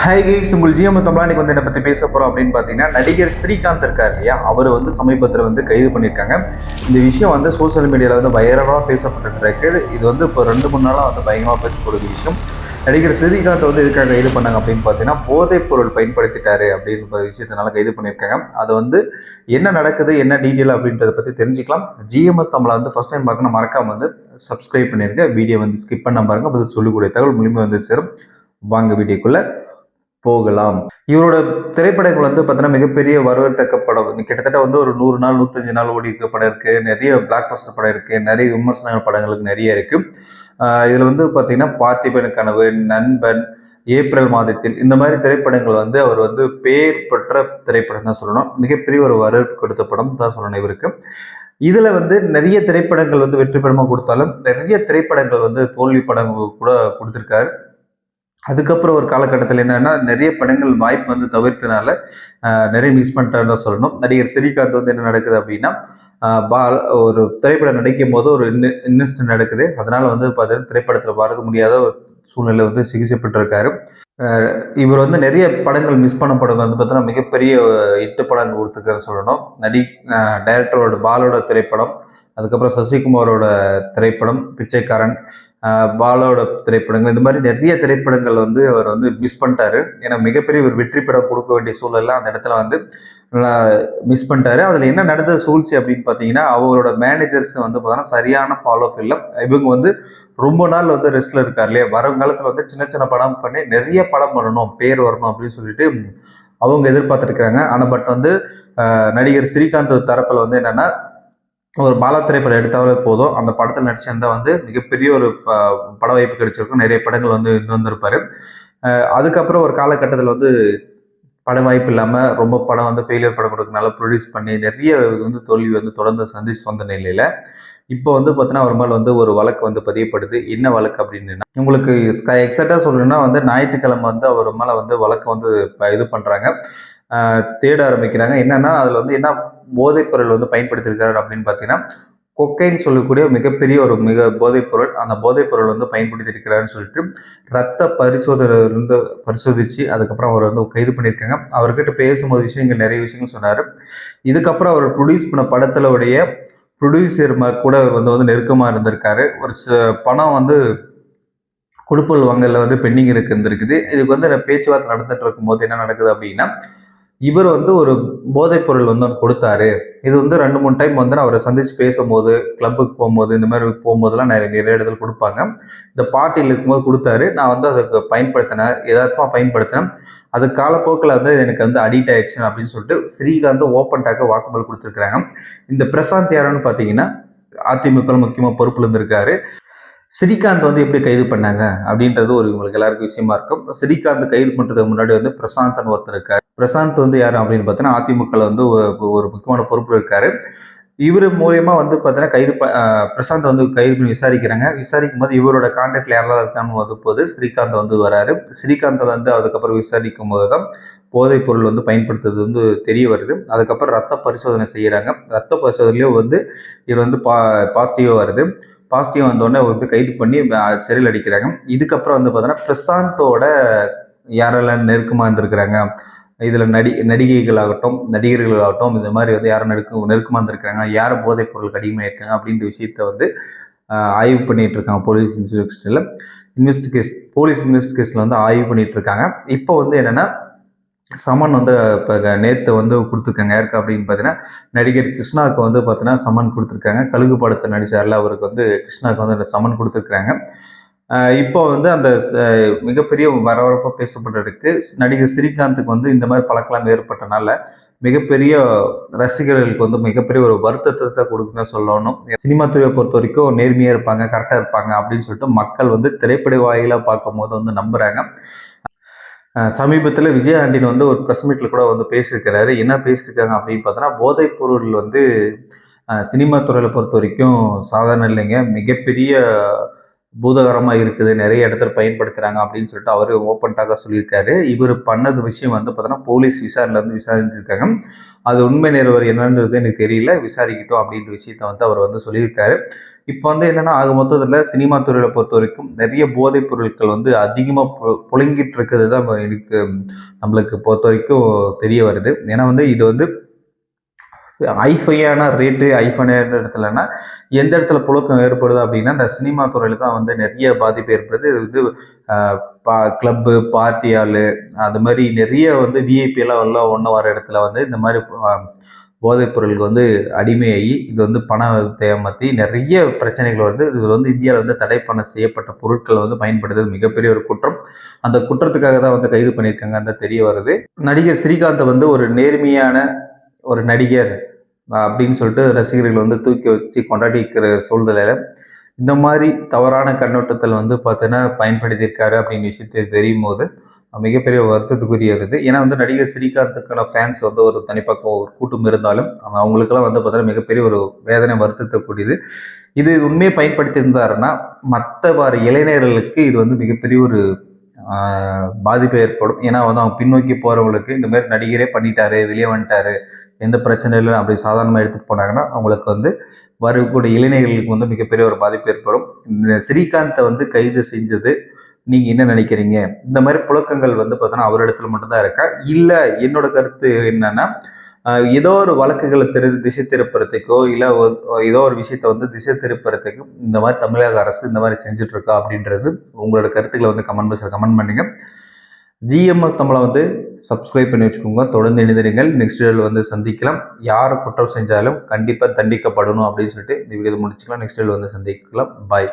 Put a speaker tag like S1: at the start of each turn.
S1: Hi guys, உங்கள் GM தமிழானிக்கு வந்து என்ன பற்றி பேச போகிறோம் அப்படின்னு பார்த்தீங்கன்னா, நடிகர் ஸ்ரீகாந்த் இருக்கார் இல்லையா, அவர் வந்து சமீபத்தில் வந்து கைது பண்ணியிருக்காங்க. இந்த விஷயம் வந்து சோசியல் மீடியாவில் வந்து வைரலாக பேசப்பட்டு இருக்கு. இது வந்து இப்போ 2-3 நாளாக வந்து பயங்கரமாக பேசக்கூடிய விஷயம். நடிகர் ஸ்ரீகாந்த் வந்து எதுக்காக கைது பண்ணாங்க அப்படின்னு பார்த்தீங்கன்னா, போதைப் பொருள் பயன்படுத்திட்டாரு அப்படின்ற விஷயத்தினால கைது பண்ணியிருக்காங்க. அது வந்து என்ன நடக்குது, என்ன டீட்டெயில் அப்படின்றத பற்றி தெரிஞ்சுக்கலாம். ஜிஎம்எஸ் தமிழை வந்து ஃபஸ்ட் டைம் பார்க்கணும், மறக்காம வந்து சப்ஸ்கிரைப் பண்ணிருங்க. வீடியோ வந்து ஸ்கிப் பண்ண பாருங்க, பதில் சொல்லக்கூடிய தகவல் மூலியமாக வந்து சேரும். வாங்க வீடியோக்குள்ள போகலாம். இவரோட திரைப்படங்கள் வந்து பார்த்தீங்கன்னா மிகப்பெரிய வரவேற்கத்தக்க படம். கிட்டத்தட்ட வந்து ஒரு 100 நாள் 105 நாள் ஓடி இருக்க படம் இருக்கு. நிறைய பிளாக் பஸ்டர் படம் இருக்கு. நிறைய விமர்சன படங்களுக்கு நிறைய இருக்கு. இதுல வந்து பார்த்தீங்கன்னா பார்த்திபன் கனவு, நண்பன், ஏப்ரல் மாதத்தில் இந்த மாதிரி திரைப்படங்கள் வந்து அவர் வந்து பேர் பெற்ற திரைப்படம் தான் சொல்லணும். மிகப்பெரிய ஒரு வரவேற்பு கொடுத்த படம் தான் சொல்லணும் இவருக்கு. இதுல வந்து நிறைய திரைப்படங்கள் வந்து வெற்றி படமா கொடுத்தாலும் நிறைய திரைப்படங்கள் வந்து தோல்வி படங்கள் கூட கொடுத்திருக்காரு. அதுக்கப்புறம் ஒரு காலகட்டத்தில் என்னன்னா நிறைய படங்கள் வாய்ப்பு வந்து தவிர்த்தனால நிறைய மிஸ் பண்ணிட்டாருன்னு தான் சொல்லணும். நடிகர் ஸ்ரீகாந்த் வந்து என்ன நடக்குது அப்படின்னா, ஒரு திரைப்படம் நடிக்கும் போது ஒரு இன்சிடென்ட் நடக்குது. அதனால வந்து பார்த்தீங்கன்னா திரைப்படத்தில் பார்க்க முடியாத ஒரு சூழ்நிலை வந்து சிகிச்சை பெற்றிருக்காரு. இவர் வந்து நிறைய படங்கள் மிஸ் பண்ண படம் வந்து பார்த்தீங்கன்னா மிகப்பெரிய 8 படங்கள் கொடுத்துருக்காரு சொல்லணும். டைரக்டரோட பாலோட திரைப்படம், அதுக்கப்புறம் சசிகுமாரோட திரைப்படம் பிச்சைக்காரன், பாலாவோட திரைப்படங்கள், இந்த மாதிரி நிறைய திரைப்படங்கள் வந்து அவர் வந்து மிஸ் பண்ணிட்டாரு. ஏன்னா மிகப்பெரிய ஒரு வெற்றி படம் கொடுக்க வேண்டிய சூழல்ல அந்த இடத்துல வந்து மிஸ் பண்ணிட்டாரு. அதில் என்ன நடந்த சூழ்ச்சி அப்படின்னு பார்த்தீங்கன்னா, அவரோட மேனேஜர்ஸ் வந்து பார்த்தீங்கன்னா சரியான ஃபாலோ அப் இல்லை. இவங்க வந்து ரொம்ப நாள் வந்து ரெஸ்ட்ல இருக்கார் இல்லையா, வருங்காலத்தில் வந்து சின்ன சின்ன படம் பண்ணி நிறைய படம் பண்ணணும், பேர் வரணும் அப்படின்னு சொல்லிட்டு அவங்க எதிர்பார்த்துருக்காங்க. ஆனால் பட் வந்து நடிகர் ஸ்ரீகாந்த் தரப்பில் வந்து என்னன்னா, ஒரு பாலா திரைப்படம் எடுத்தாலே போதும், அந்த படத்தில் நடிச்சிருந்தா வந்து மிகப்பெரிய ஒரு பட வாய்ப்பு கிடைச்சிருக்கும். நிறைய படங்கள் வந்து வந்திருப்பாரு. அதுக்கப்புறம் ஒரு காலகட்டத்தில் வந்து பட வாய்ப்பு இல்லாமல் ரொம்ப படம் வந்து ஃபெயிலியர் படம் கொடுக்கறனால ப்ரொடியூஸ் பண்ணி நிறைய வந்து தோல்வி வந்து தொடர்ந்து சந்திச்சு வந்த நிலையில் இப்போ வந்து பார்த்தீங்கன்னா அவர் மேலே வந்து ஒரு வழக்கு வந்து பதியப்படுது. என்ன வழக்கு அப்படின்னா, உங்களுக்கு எக்ஸாக்டாக சொல்லணும்னா வந்து ஞாயிற்றுக்கிழமை வந்து அவர் மேலே வந்து வழக்கு வந்து இது பண்ணுறாங்க, தேட ஆரம்பிக்கிறாங்க. என்னன்னா அதில் வந்து என்ன போதைப் பொருள் வந்து பயன்படுத்தியிருக்காரு அப்படின்னு பார்த்தீங்கன்னா, கொக்கைன்னு சொல்லக்கூடிய மிகப்பெரிய ஒரு போதைப் பொருள். அந்த போதைப் பொருள் வந்து பயன்படுத்தி இருக்கிறாருன்னு சொல்லிட்டு ரத்த பரிசோதனை வந்து பரிசோதிச்சு அதுக்கப்புறம் அவர் வந்து கைது பண்ணியிருக்காங்க. அவர்கிட்ட பேசும்போது விஷயங்கள் நிறைய விஷயங்கள் சொன்னார். இதுக்கப்புறம் அவர் ப்ரொடியூஸ் பண்ண படத்திலுடைய ப்ரொடியூசர் கூட அவர் வந்து நெருக்கமாக இருந்திருக்காரு. ஒரு பணம் வந்து கொடுப்பல் வாங்கல வந்து பெண்டிங் இருந்திருக்குது. இதுக்கு வந்து பேச்சுவார்த்தை நடந்துட்டு இருக்கும்போது என்ன நடக்குது அப்படின்னா, இவர் வந்து ஒரு போதைப் பொருள் வந்து கொடுத்தாரு. இது வந்து 2-3 டைம் வந்து அவரை சந்திச்சு பேசும்போது, கிளப்புக்கு போகும்போது, இந்த மாதிரி போகும்போதெல்லாம் நிறைய இடத்துல கொடுப்பாங்க. இந்த பார்ட்டியில் இருக்கும்போது கொடுத்தாரு. நான் வந்து அதுக்கு பயன்படுத்தினேன், எதார்த்தமாக பயன்படுத்தினேன். அது காலப்போக்கில் வந்து எனக்கு வந்து அடிக்ட் ஆயிடுச்சு அப்படின்னு சொல்லிட்டு ஸ்ரீகாந்த் ஓப்பன் டாக்க வாக்குமூலம் கொடுத்துருக்காங்க. இந்த பிரசாந்த் யாருன்னு பார்த்தீங்கன்னா, அதிமுக முக்கியமாக பொறுப்புல இருந்திருக்காரு. ஸ்ரீகாந்த் வந்து எப்படி கைது பண்ணாங்க அப்படின்றது ஒரு உங்களுக்கு எல்லாருக்கும் விஷயமா இருக்கும். ஸ்ரீகாந்த் கைது பண்ணுறதுக்கு முன்னாடி வந்து பிரசாந்த்னு ஒருத்தர் இருக்காரு. பிரசாந்த் வந்து யார் அப்படின்னு பார்த்தீங்கன்னா, அதிமுகவில் வந்து ஒரு முக்கியமான பொறுப்பு இருக்காரு. இவர் மூலியமா வந்து பார்த்தீங்கன்னா பிரசாந்த் வந்து கைது பண்ணி விசாரிக்கிறாங்க. விசாரிக்கும் போது இவரோட கான்டாக்ட்ல யாரெல்லாம் இருக்கான்னு வந்து போது ஸ்ரீகாந்த் வந்து வராரு. ஸ்ரீகாந்த் வந்து அதுக்கப்புறம் விசாரிக்கும் போது தான் போதைப் பொருள் வந்து பயன்படுத்துறது வந்து தெரிய வருது. அதுக்கப்புறம் ரத்த பரிசோதனை செய்யறாங்க. ரத்த பரிசோதனையிலும் வந்து இவர் வந்து பாசிட்டிவா வருது. பாசிட்டிவ் வந்தோடனே வந்து கைது பண்ணி சிறையில் அடிக்கிறாங்க. இதுக்கப்புறம் வந்து பார்த்தீங்கன்னா பிரசாந்தோட யாரெல்லாம் நெருக்கமாக இருந்திருக்கிறாங்க, இதில் நடிகைகளாகட்டும் நடிகர்களாகட்டும் இந்த மாதிரி வந்து யாரும் நெருக்கமாக இருந்திருக்கிறாங்க, யார் போதைப் பொருளுக்கு அடிமையாக இருக்காங்க அப்படின்ற விஷயத்த வந்து ஆய்வு பண்ணிட்டு இருக்காங்க. போலீஸ் இன்வெஸ்டிகேஷனில் வந்து ஆய்வு பண்ணிட்டு இருக்காங்க. இப்போ வந்து என்னன்னா சமன் வந்து இப்போ நேற்று வந்து கொடுத்துருக்காங்க. யாருக்கு அப்படின்னு பார்த்தீங்கன்னா, நடிகர் கிருஷ்ணாவுக்கு வந்து பார்த்தீங்கன்னா சமன் கொடுத்துருக்காங்க. கழுகு படத்தை நடிச்சார்ல, அவருக்கு வந்து கிருஷ்ணாவுக்கு வந்து அந்த சமன் கொடுத்துருக்குறாங்க. இப்போ வந்து அந்த மிகப்பெரிய வரவரப்பாக பேசப்பட்டிருக்கு. நடிகர் ஸ்ரீகாந்துக்கு வந்து இந்த மாதிரி பழக்கலாம் ஏற்பட்டனால மிகப்பெரிய ரசிகர்களுக்கு வந்து மிகப்பெரிய ஒரு வருத்தத்தை கொடுக்குன்னு சொல்லணும். சினிமா துறையை பொறுத்த வரைக்கும் நேர்மையாக இருப்பாங்க, கரெக்டாக இருப்பாங்க அப்படின்னு சொல்லிட்டு மக்கள் வந்து திரைப்பட வாயிலாக பார்க்கும் போது வந்து நம்புகிறாங்க. சமீபத்தில் விஜய் ஆண்டனி வந்து ஒரு ப்ரெஸ் மீட்டில் கூட வந்து பேசியிருக்கிறாரு. என்ன பேசியிருக்காங்க அப்படின்னு பார்த்தோன்னா, போதைப் பொருள் வந்து சினிமா துறையில் பொறுத்த வரைக்கும் சாதாரண இல்லைங்க, மிகப்பெரிய பூதகரமாக இருக்குது, நிறைய இடத்துல பயன்படுத்துகிறாங்க அப்படின்னு சொல்லிட்டு அவர் ஓப்பன்டாக சொல்லியிருக்காரு. இவர் பண்ணது விஷயம் வந்து பார்த்தோன்னா போலீஸ் விசாரணையில் வந்து விசாரிச்சிருக்காங்க. அது உண்மை நிறுவர் என்னன்றது எனக்கு தெரியல, விசாரிக்கட்டும் அப்படின்ற விஷயத்த வந்து அவர் வந்து சொல்லியிருக்காரு. இப்போ வந்து என்னென்னா ஆக மொத்தத்தில் சினிமா துறையில் பொறுத்த வரைக்கும் நிறைய போதைப் பொருட்கள் வந்து அதிகமாக புழங்கிட்டு இருக்கிறது தான் எனக்கு நம்மளுக்கு பொறுத்த வரைக்கும் தெரிய வருது. ஏன்னா வந்து இது வந்து ஐஃபையான ரேட்டு, ஐஃபையான இடத்துலனா எந்த இடத்துல புழக்கம் ஏற்படுது அப்படின்னா இந்த சினிமா துறையில் தான் வந்து நிறைய பாதிப்பு ஏற்படுது. இது வந்து கிளப்பு, பார்ட்டி ஹாலு அது மாதிரி நிறைய வந்து விஐபி எல்லாம் ஒன்று வர இடத்துல வந்து இந்த மாதிரி போதைப் பொருளுக்கு வந்து அடிமையாகி இது வந்து பணத்தை ஏமாற்றி நிறைய பிரச்சனைகள் வருது. இது வந்து இந்தியாவில் வந்து தடை பண்ண செய்யப்பட்ட பொருட்கள் வந்து பயன்படுத்துறது மிகப்பெரிய ஒரு குற்றம். அந்த குற்றத்துக்காக தான் வந்து கைது பண்ணியிருக்காங்க அந்த தெரிய வருது. நடிகர் ஸ்ரீகாந்த் வந்து ஒரு நேர்மையான ஒரு நடிகர் அப்படின்னு சொல்லிட்டு ரசிகர்கள் வந்து தூக்கி வச்சு கொண்டாடிக்கிற சூழ்நிலையில் இந்த மாதிரி தவறான கண்ணோட்டத்தில் வந்து பார்த்தீங்கன்னா பயன்படுத்தியிருக்காரு அப்படின்னு விஷயத்தை தெரியும் போது மிகப்பெரிய வருத்தத்துக்குரியது. ஏன்னா வந்து நடிகர் ஸ்ரீகாந்துக்கான ஃபேன்ஸ் வந்து ஒரு தனிப்பக்கம் ஒரு கூட்டம் இருந்தாலும் அவங்களுக்கெல்லாம் வந்து பார்த்தீங்கன்னா மிகப்பெரிய ஒரு வேதனை வருத்தக்கூடியது. இது உண்மையை பயன்படுத்தியிருந்தாருன்னா மற்ற இளைஞர்களுக்கு இது வந்து மிகப்பெரிய ஒரு பாதிப்பு ஏற்படும். ஏன்னா வந்து அவங்க பின்னோக்கி போகிறவங்களுக்கு இந்த மாதிரி நடிகரே பண்ணிட்டாரு, வெளியே வந்துட்டாரு, எந்த பிரச்சனை இல்லை அப்படி சாதாரணமாக எடுத்துகிட்டு போனாங்கன்னா அவங்களுக்கு வந்து வரக்கூடிய இளைஞர்களுக்கு வந்து மிகப்பெரிய ஒரு பாதிப்பு ஏற்படும். இந்த ஸ்ரீகாந்தை வந்து கைது செஞ்சது நீங்கள் என்ன நினைக்கிறீங்க? இந்த மாதிரி புழக்கங்கள் வந்து பார்த்தோன்னா அவர் இடத்துல மட்டும்தான் இருக்கா? இல்லை என்னோட கருத்து என்னன்னா ஏதோ ஒரு வழக்குகளை திசை திருப்புறதுக்கோ இல்லை ஏதோ ஒரு விஷயத்தை வந்து திசை திருப்புறதுக்கு இந்த மாதிரி தமிழக அரசு இந்த மாதிரி செஞ்சுட்டு இருக்கா அப்படின்றது உங்களோட கருத்துக்களை வந்து கமெண்ட் பண்ணுங்க. ஜிஎம்எஸ் தமிழை வந்து சப்ஸ்கிரைப் பண்ணி வச்சுக்கோங்க. தொடர்ந்து இணைந்திருங்கள். நெக்ஸ்ட் வீடியோவில் வந்து சந்திக்கலாம். யார் குற்றம் செஞ்சாலும் கண்டிப்பாக தண்டிக்கப்படணும் அப்படின்னு சொல்லிட்டு இந்த வீடியோ முடிச்சுக்கலாம். நெக்ஸ்ட் வீடியோவில் வந்து சந்திக்கலாம். பாய்.